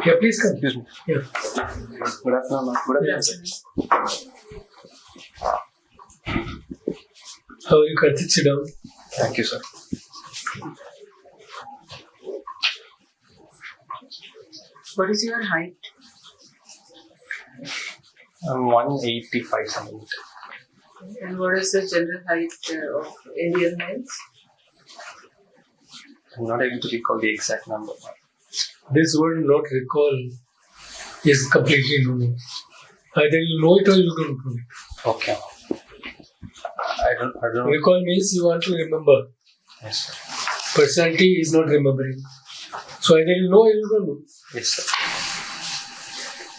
Yeah, please come. Excuse me. Yeah. Good afternoon, ma'am. Good afternoon, sir. How are you, Karthik? Sit down. Thank you, sir. What is your height? I'm 185 centimeters. And what is the general height of Indian males? I'm not able to recall the exact number. This word not recall is completely new. Either you know it or you don't know it. Okay. I don't know. Recall means you want to remember. Yes, sir. Personality is not remembering. So either you know or you don't know. Yes, sir.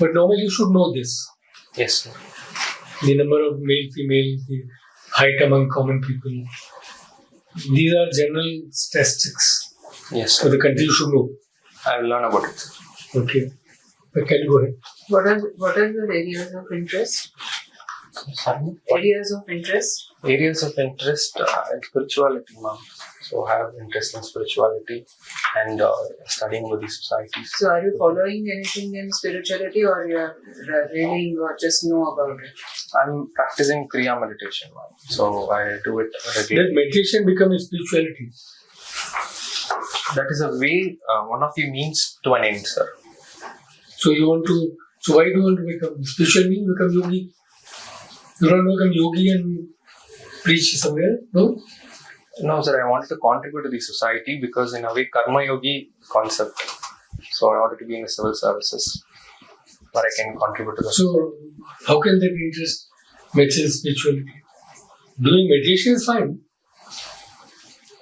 But normally you should know this. Yes, sir. The number of male, female, the height among common people. These are general statistics. Yes, For sir. the country you should know. I will learn about it, sir. Okay. But can you go ahead? What are your areas of interest? Sorry? Areas of interest? Areas of interest in spirituality, ma'am. So I have interest in spirituality and studying with the societies. So are you following anything in spirituality or you are reading or just know about it? I'm practicing Kriya meditation, ma'am. So I do it Does regularly. meditation become a spirituality? That is a way, one of the means to an end, sir. So why do you want to become spiritual means become yogi? You don't become yogi and preach somewhere? No? No, sir, I wanted to contribute to the society because in a way, karma yogi concept. So I wanted to be in the civil services where I can contribute to the society. So how can that interest match in spirituality? Doing meditation is fine.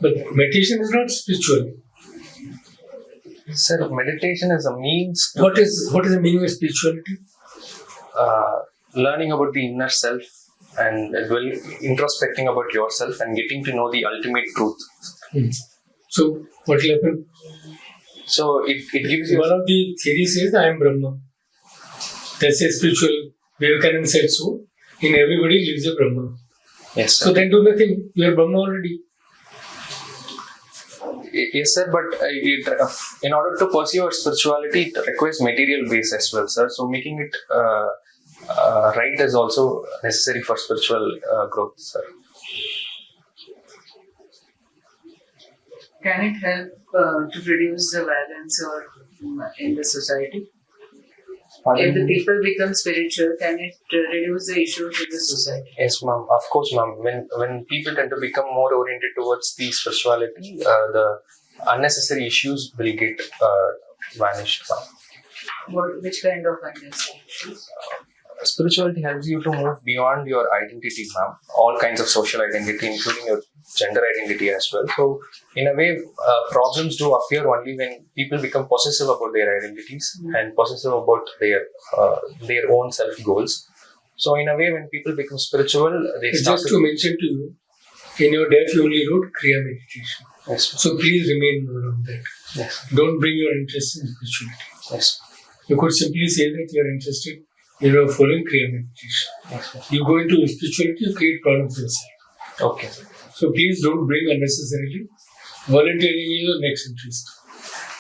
But meditation is not spiritual. Sir, meditation is a means to What is the meaning of spirituality? learning about the inner self and introspecting about yourself and getting to know the ultimate truth. So what will happen? So it gives you... One of the theories says I am Brahma. That's a spiritual. Vivekananda said so. In everybody lives a Brahma. Yes, sir. So then do nothing. You are Brahma already. Yes, sir, but in order to pursue our spirituality, it requires material base as well, sir. So making it right is also necessary for spiritual growth, sir. Can it help to reduce the violence or in the society? If the people become spiritual, can it reduce the issues in the society? Yes, ma'am. Of course, ma'am. When people tend to become more oriented towards the spirituality, the unnecessary issues will get vanished, ma'am. Which kind of identity? Spirituality helps you to move beyond your identity, ma'am. All kinds of social identity, including your gender identity as well. So, in a way, problems do appear only when people become possessive about their identities and possessive about their own self goals. So, in a way, when people become spiritual, they start Just to mention to you, in your death you only wrote Kriya meditation. Yes, So please remain around that. yes, Don't bring your interest in spirituality. yes, You could simply say that you are interested in following Kriya meditation. yes. You go into spirituality, you create problems for yourself. Okay. So please don't bring unnecessarily. Volunteering is your next interest.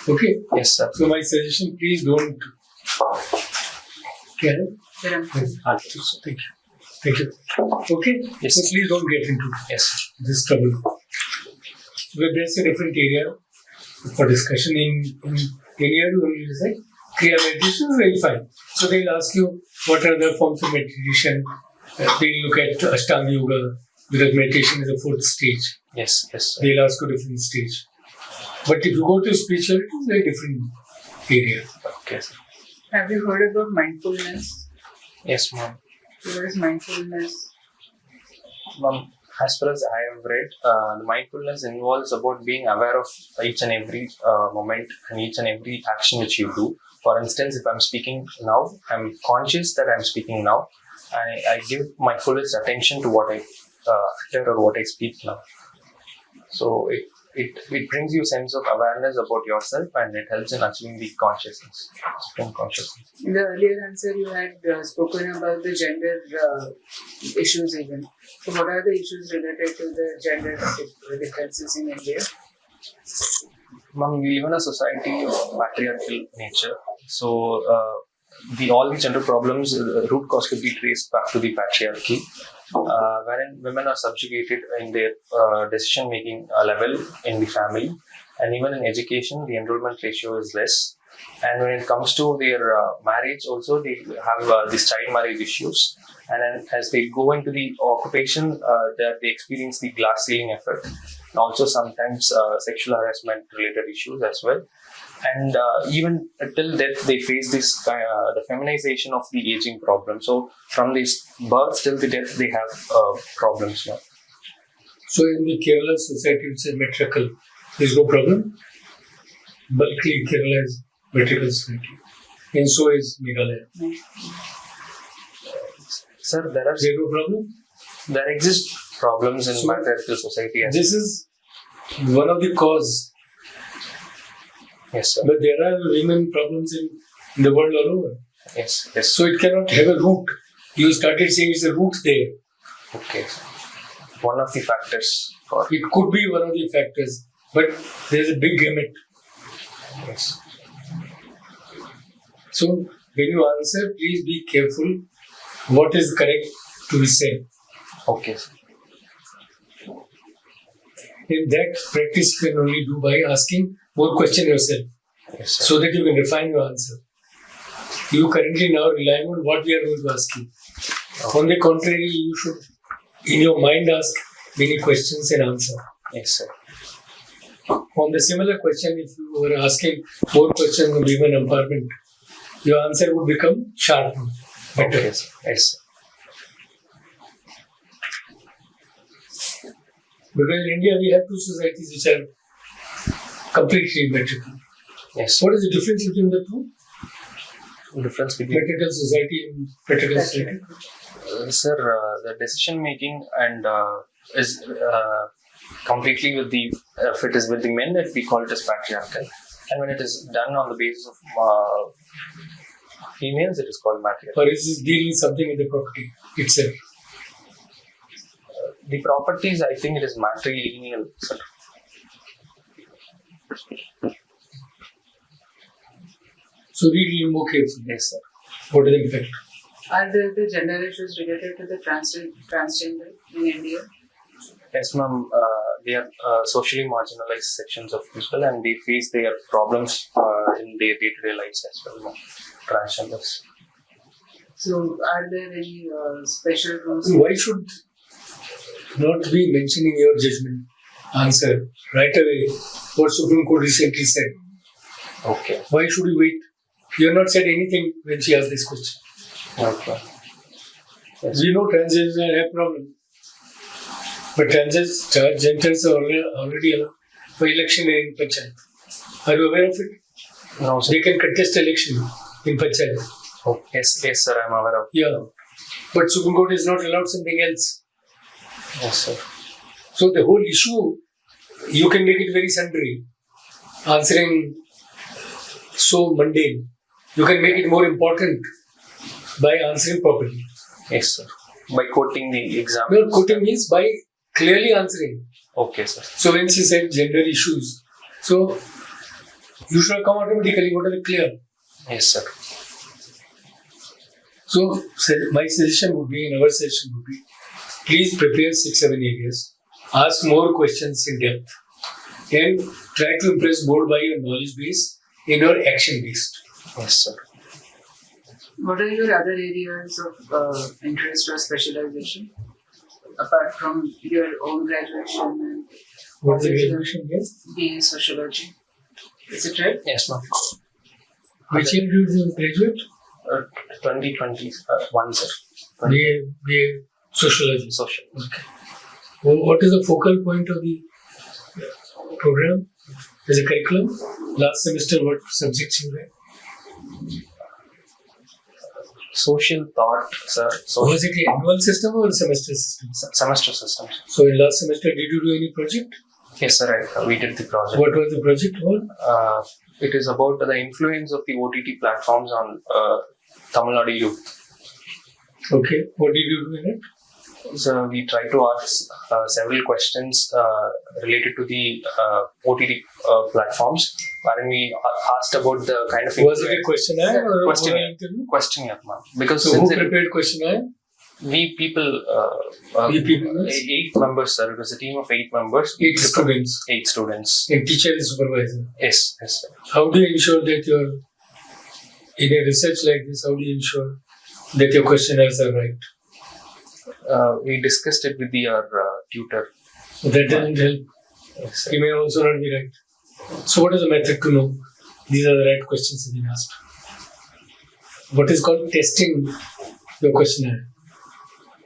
Okay? Yes, sir. So my suggestion, please don't. Yeah? Thank you. Thank you. Okay? Yes. So please don't get into Yes. this trouble. Because that's a different area for discussion. In India, you only say Kriya meditation is very fine. So they'll ask you what are the forms of meditation. They'll look at Ashtanga Yoga because meditation is the fourth stage. Yes, yes, sir. They'll ask you different stage. But if you go to spirituality, it's a very different area. Okay, sir. Have you heard about mindfulness? Yes, ma'am. What is mindfulness? Ma'am, as far as I have read, the mindfulness involves about being aware of each and every moment and each and every action which you do. For instance, if I'm speaking now, I'm conscious that I'm speaking now. I give my fullest attention to what I utter or what I speak now. So it brings you a sense of awareness about yourself and it helps in achieving the consciousness, supreme consciousness. In the earlier answer, you had spoken about the gender issues even. So what are the issues related to the gender differences in India? Ma'am, we live in a society of patriarchal nature So all the gender problems, root cause could be traced back to the patriarchy, wherein women are subjugated in their decision making level in the family, and even in education, the enrollment ratio is less. And when it comes to their marriage, also they have these child marriage issues. And then as they go into the occupation, they experience the glass ceiling effect, and also sometimes sexual harassment related issues as well. And even till death, they face this the feminization of the aging problem. So from this birth till the death, they have problems now. So in the Kerala society, it's a metrical. There's no problem. Bulkily, Kerala is metrical society, and so is Meghalaya. Sir, There's no problem. there exist problems in matriarchal society. As This is one of the cause. yes, sir. But there are women problems in the world all over. Yes, yes. So it cannot have a root. You started saying it's a root there. Okay. One of the factors for It could be one of the factors, but there's a big gamut. yes. So when you answer, please be careful what is correct to be said. Okay, sir. And that practice you can only do by asking more questions yourself, Yes, sir. so that you can refine your answer. You currently now relying on what we are going to ask you. On the contrary, you should, in your mind, ask many questions and answer. Yes, sir. On the similar question, if you were asking more questions on women empowerment, your answer would become sharp, better. Okay, sir. Yes, sir. Because in India, we have two societies which are completely metrical. Yes. What is the difference between the two? Difference between Metrical society and metrical society? sir, the decision making and is completely with the if it is with the men, if we call it as patriarchal, and when it is done on the basis of females, it is called matriarchal. Or is this dealing something with the property itself? The properties, I think it is matrilineal, sir. So read a little more carefully. Yes, sir. What is the impact? Are there the gender issues related to the transgender in India? Yes, ma'am. They are socially marginalized sections of people, and they face their problems in their day-to-day lives as well, ma'am. Transgenders. So, are there any special rules? Why should not be mentioning your judgment answer right away what Supreme Court recently said? Okay. Why should you wait? You have not said anything when she asked this question. Okay. Yes. We know transgenders have problems. But transgenders are already allowed for election in Panchayat. Are you aware of it? No, sir. They can contest election in Panchayat. Oh, yes, yes, sir. I'm aware of. Yeah. But Supreme Court is not allowed something else. Yes, sir. So the whole issue, you can make it very sundry. Answering so mundane. You can make it more important by answering properly. Yes, sir. By quoting the example. No, quoting means by clearly answering. Okay, sir. So when she said gender issues, so you should come automatically what are the clear. Yes, sir. So my suggestion would be, in our session would be, please prepare 6-7 areas, ask more questions in depth, and try to impress board by your knowledge base and your action based. Yes, sir. What are your other areas of interest or specialization apart from your own graduation and What's the graduation here? BA Sociology? Is it right? Yes, ma'am. Which year did you graduate? 2021, sir. BA Sociology. Social. Okay. What is the focal point of the program as a curriculum? Last semester, what subjects you read? Social thought, sir. Was it an annual system or a semester system? Semester systems. So in last semester, did you do any project? Yes, sir. We did the project. What was the project about? It is about the influence of the OTT platforms on Tamil Nadu youth. Okay. What did you do in it? So we try to ask several questions related to the OTT platforms, wherein we asked about the kind of Was it a questionnaire or questionnaire? an interview? Questionnaire, ma'am. Because So since who prepared questionnaire? we people, We people means? 8 members, sir. It was a team of 8 members. 8 students. 8 students. And teacher and supervisor. Yes, yes, sir. How do you ensure that you're in a research like this? How do you ensure that your questionnaires are right? We discussed it with our tutor. So that doesn't help. Yes, sir. He may also not be right. So what is the method to know these are the right questions being asked? What is called testing your questionnaire?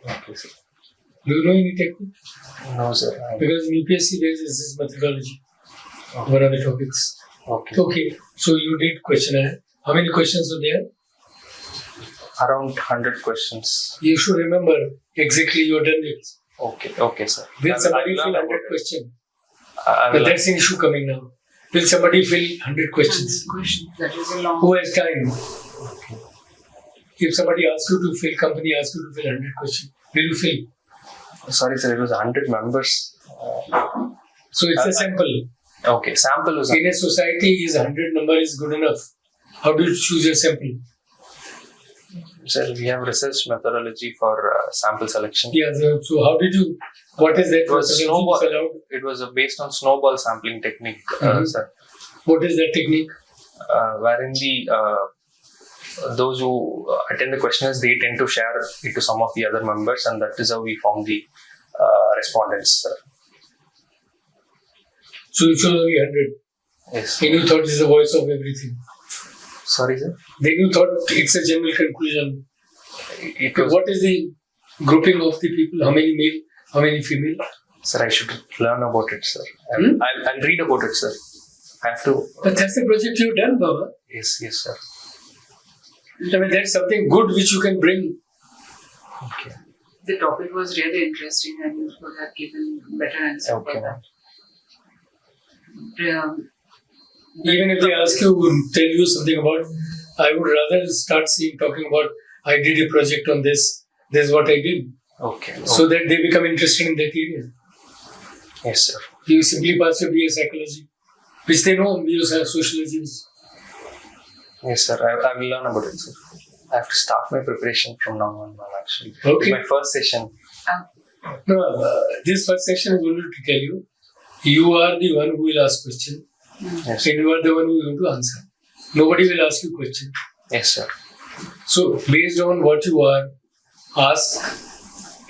Okay, sir. Do you know any technique? No, sir. Because in UPSC there is this methodology. One of the topics. Okay. Okay. So you did questionnaire. How many questions were there? Around 100 questions. You should remember exactly you have done it. Okay, okay, sir. Will somebody I'll fill learn 100 about it. questions? I But will that's an issue coming now. Will somebody fill 100 questions? Questions. That is a long. Who has time? If somebody asks you to fill, company asks you to fill 100 questions, will you fill? Sorry, sir. It was 100 members. So it's a sample. Okay, sample was. In a society, is 100 number is good enough. How do you choose your sample? Sir, we have research methodology for sample selection. Yeah, so how did you, what is that? It was methodology snowball. you allowed? It was based on snowball sampling technique, sir. What is that technique? Wherein those who attend the questionnaires, they tend to share it to some of the other members, and that is how we found the respondents, sir. So you chose only 100. Yes. And you thought it's the voice of everything. Sorry, sir. Then you thought it's a general conclusion. It Okay, was, what is the grouping of the people? How many male? How many female? sir, I should learn about it, sir. I'll read about it, sir. I have to. But that's the project you've done, Baba. Yes, yes, sir. I mean, that's something good which you can bring. Okay. The topic was really interesting, and you could have given better answer Okay, for ma'am. that. Even if they ask you, tell you something about, I would rather start talking about, I did a project on this, this is what I did. Okay. So that they become interested in that area. Yes, sir. You simply pass your BA Psychology, which they know, BA Sociology is. Yes, sir. I will learn about it, sir. I have to start my preparation from now on, ma'am, actually. Okay. My first session. No, this first section is only to tell you, you are the one who will ask question, Yes, and you are the one who is going to answer. Nobody will ask you question. yes, sir. So, based on what you are, ask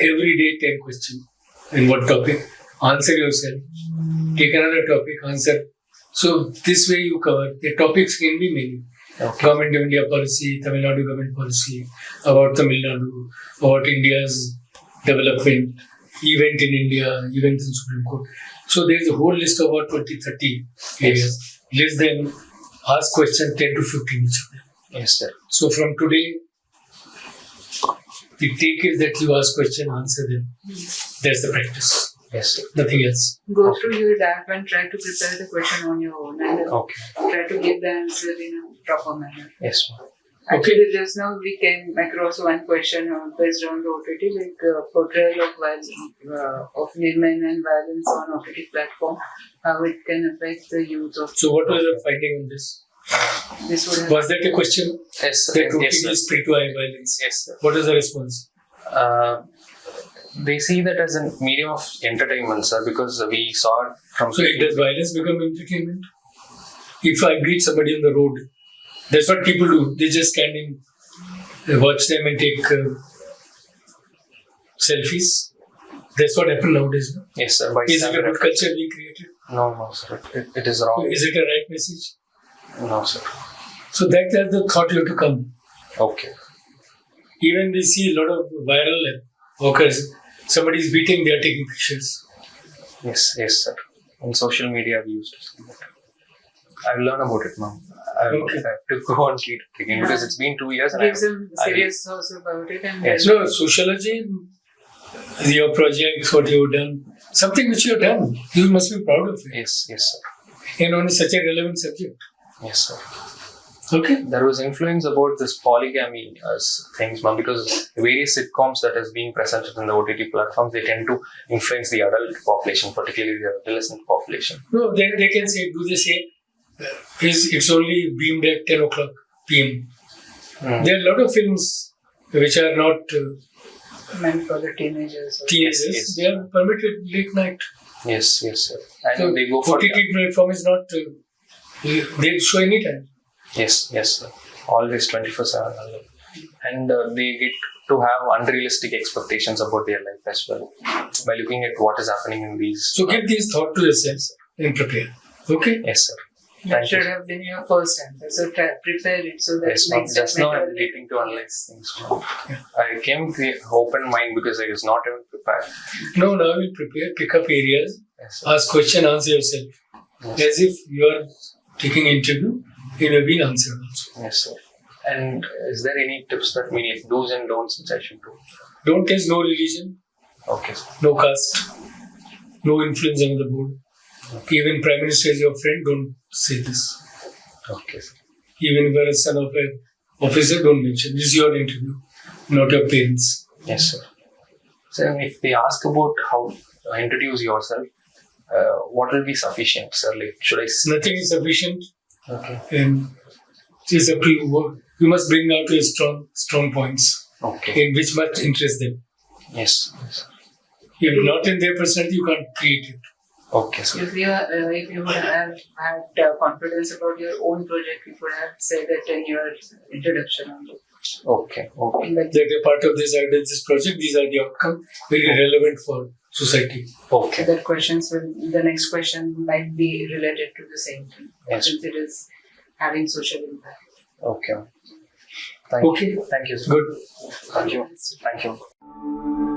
every day 10 questions. In what topic? Answer yourself. Take another topic, answer. So, this way you cover. The topics can be many. Okay. Government of India policy, Tamil Nadu government policy, about Tamil Nadu, about India's development, event in India, event in Supreme Court. So, there is a whole list of about 20, 30 areas. List them, ask questions 10 to 15 each of them. Yes, sir. So from today, the take is that you ask question, answer them. That's the practice. Yes, sir. Nothing else. Go through your lab and try to prepare the question on your own, and Okay. try to give the answer in a proper manner. Yes, ma'am. Actually, just now we came across one question based on the OTT, like portrayal of violence, of women and violence on OTT platform, how it can affect the youth of So what was the finding on this? this would have. Was that a question? Yes, sir. That OTT Yes, sir. is free to violence? Yes, sir. What is the response? They see that as a medium of entertainment, sir, because we saw it from. So does violence become entertainment? If I beat somebody on the road, that's what people do. They just stand in, they watch them and take selfies. That's what happens nowadays. No? Yes, sir. By Is it a camera. good culture we created? No, sir. It is So wrong. is it a right message? No, sir. So that's the thought you have to come. Okay. Even we see a lot of viral occurs. Somebody is beating, they are taking pictures. Yes, sir. On social media, we used to see that. I will learn about it, ma'am. I Okay. have to go on keep again because it's been 2 years and Give some serious thoughts about it, and Yes. then No, sociology, your projects, what you've done, something which you've done, you must be proud of it. Yes, sir. And on such a relevant subject. Yes, sir. Okay. There was influence about this polygamy things, ma'am, because various sitcoms that is being presented in the OTT platforms, they tend to influence the adult population, particularly the adolescent population. No, they can say, do they say, it's only beamed at 10 o'clock p.m. There are a lot of films which are not Meant for the teenagers. teenagers. Yes. They are permitted late night. Yes, sir. And So they go for OTT platform is not, they show anytime. Yes, sir. Always 24/7. And they get to have unrealistic expectations about their life as well by looking at what is happening in these. So give these thought to yourself and prepare. Okay? Yes, sir. That Thank you. should have been your first answer. So prepare it so that Yes, ma'am. next time Just now it I'm will- getting to analyze things. I came with the open mind because I was not even prepared. No, now you prepare, pick up areas, Yes, sir. ask question, answer yourself. Yes. As if you are taking interview, it will be answered also. Yes, sir. And is there any tips that mean like do's and don'ts which I should do? Don't test no religion, Okay, sir. no caste, no influence on the board. Even Prime Minister is your friend, don't say this. Okay, sir. Even if you are a son of an officer, don't mention. This is your interview, not your parents. Yes, sir. So if they ask about how to introduce yourself, what will be sufficient, sir? Like, should I? Nothing is sufficient, Okay. and it is up to you. You must bring out your strong points Okay. in which much interest them. Yes. If not in their personality, you can't create it. Okay, sir. If you would have had confidence about your own project, you could have said it in your introduction only. Okay. Like That a part of this, I did this project, these are the outcomes, very relevant for society. Okay. the next question might be related to the same thing, Yes. since it is having social impact. Okay. Thank Okay. you. Thank you, sir. Good. Thank you. Thank you.